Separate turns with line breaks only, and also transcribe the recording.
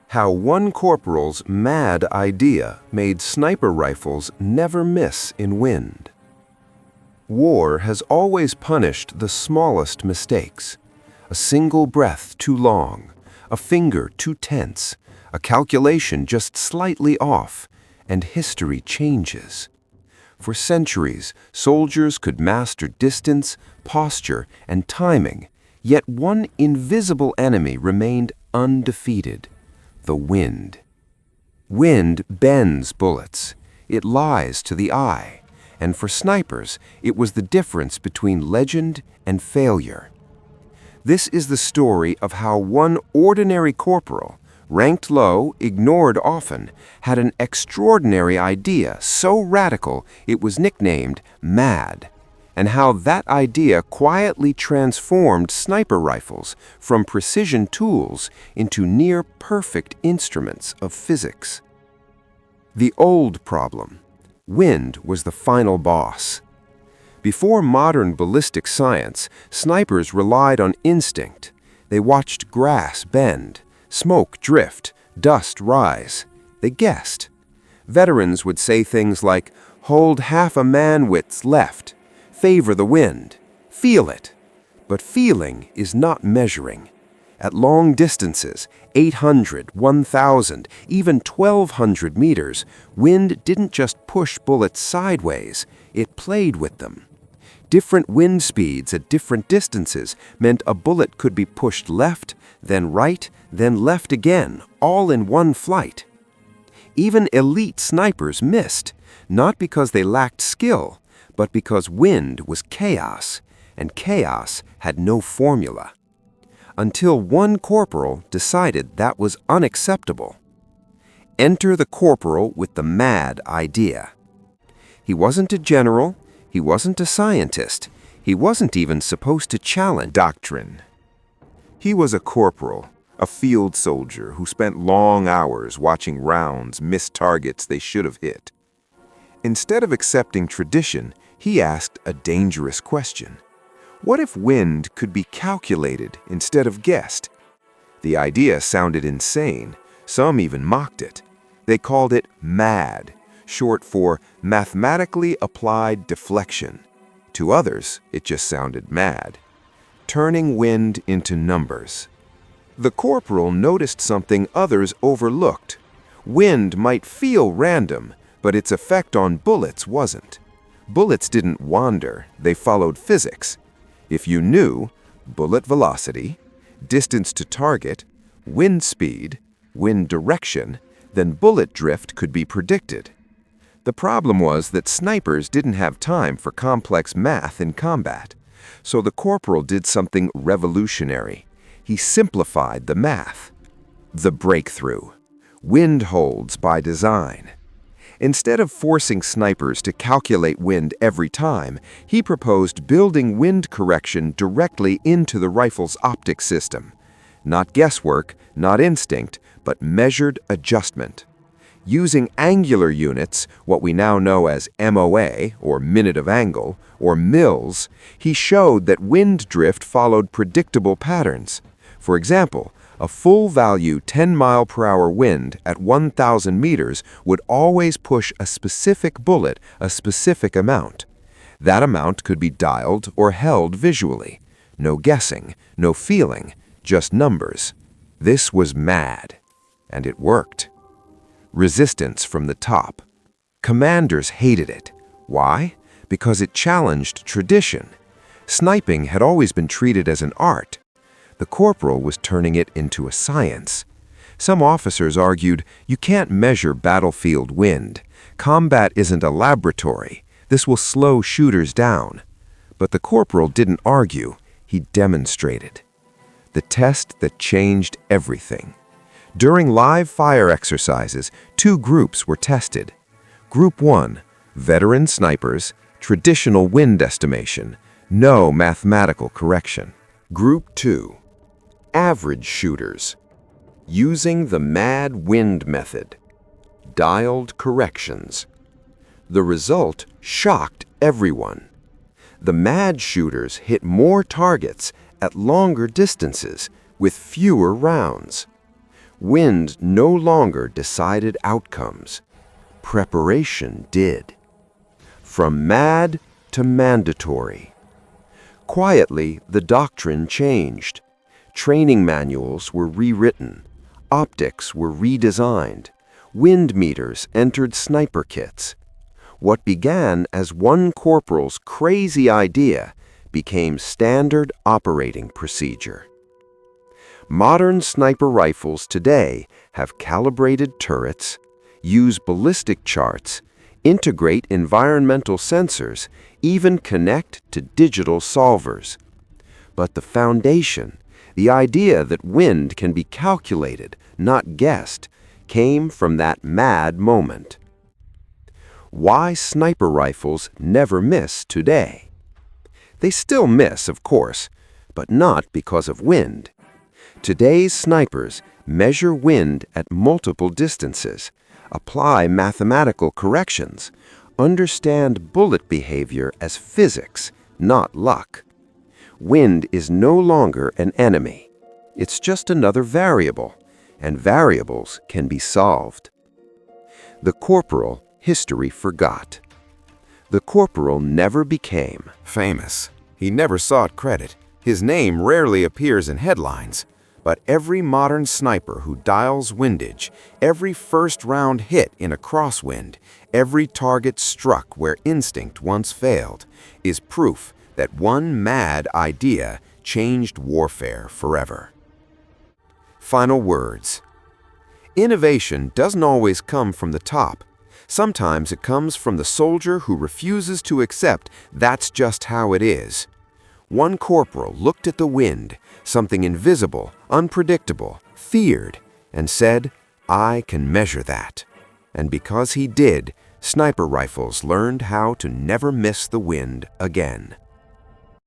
How one corporal's mad idea made sniper rifles never miss in wind. War has always punished the smallest mistakes. A single breath too long, a finger too tense, a calculation just slightly off, and history changes. For centuries, soldiers could master distance, posture, and timing, yet one invisible enemy remained undefeated: the wind. Wind bends bullets. It lies to the eye. And for snipers, it was the difference between legend and failure. This is the story of how one ordinary corporal, ranked low, ignored often, had an extraordinary idea so radical it was nicknamed MAD, and how that idea quietly transformed sniper rifles from precision tools into near-perfect instruments of physics. The old problem: wind was the final boss. Before modern ballistic science, snipers relied on instinct. They watched grass bend, smoke drift, dust rise. They guessed. Veterans would say things like, "Hold half a man-width's left. Favor the wind. Feel it." But feeling is not measuring. At long distances, 800, 1,000, even 1,200 meters, wind didn't just push bullets sideways, it played with them. Different wind speeds at different distances meant a bullet could be pushed left, then right, then left again, all in one flight. Even elite snipers missed, not because they lacked skill, but because wind was chaos, and chaos had no formula. Until one corporal decided that was unacceptable. Enter the corporal with the mad idea. He wasn't a general, he wasn't a scientist, he wasn't even supposed to challenge doctrine. He was a corporal, a field soldier who spent long hours watching rounds miss targets they should have hit. Instead of accepting tradition, he asked a dangerous question. What if wind could be calculated instead of guessed? The idea sounded insane. Some even mocked it. They called it MAD, short for mathematically applied deflection. To others, it just sounded mad. Turning wind into numbers. The corporal noticed something others overlooked. Wind might feel random, but its effect on bullets wasn't. Bullets didn't wander, they followed physics. If you knew bullet velocity, distance to target, wind speed, wind direction, then bullet drift could be predicted. The problem was that snipers didn't have time for complex math in combat. So the corporal did something revolutionary. He simplified the math. The breakthrough. Wind holds by design. Instead of forcing snipers to calculate wind every time, he proposed building wind correction directly into the rifle's optic system. Not guesswork, not instinct, but measured adjustment. Using angular units, what we now know as MOA, or minute of angle, or mils, he showed that wind drift followed predictable patterns. For example, a full-value 10-mile-per-hour wind at 1,000 meters would always push a specific bullet a specific amount. That amount could be dialed or held visually. No guessing, no feeling, just numbers. This was mad, and it worked. Resistance from the top. Commanders hated it. Why? Because it challenged tradition. Sniping had always been treated as an art. The corporal was turning it into a science. Some officers argued, you can't measure battlefield wind. Combat isn't a laboratory. This will slow shooters down. But the corporal didn't argue. He demonstrated. The test that changed everything. During live fire exercises, 2 groups were tested. Group 1, veteran snipers, traditional wind estimation, no mathematical correction. Group 2, average shooters, using the MAD wind method, dialed corrections. The result shocked everyone. The MAD shooters hit more targets at longer distances with fewer rounds. Wind no longer decided outcomes. Preparation did. From mad to mandatory. Quietly, the doctrine changed. Training manuals were rewritten. Optics were redesigned. Wind meters entered sniper kits. What began as one corporal's crazy idea became standard operating procedure. Modern sniper rifles today have calibrated turrets, use ballistic charts, integrate environmental sensors, even connect to digital solvers. But the foundation, the idea that wind can be calculated, not guessed, came from that mad moment. Why sniper rifles never miss today? They still miss, of course, but not because of wind. Today's snipers measure wind at multiple distances, apply mathematical corrections, understand bullet behavior as physics, not luck. Wind is no longer an enemy. It's just another variable, and variables can be solved. The corporal, history forgot. The corporal never became
famous. He never sought credit. His name rarely appears in headlines. But every modern sniper who dials windage, every first-round hit in a crosswind, every target struck where instinct once failed, is proof that one mad idea changed warfare forever. Final words. Innovation doesn't always come from the top. Sometimes it comes from the soldier who refuses to accept that's just how it is. One corporal looked at the wind, something invisible, unpredictable, feared, and said, "I can measure that." And because he did, sniper rifles learned how to never miss the wind again.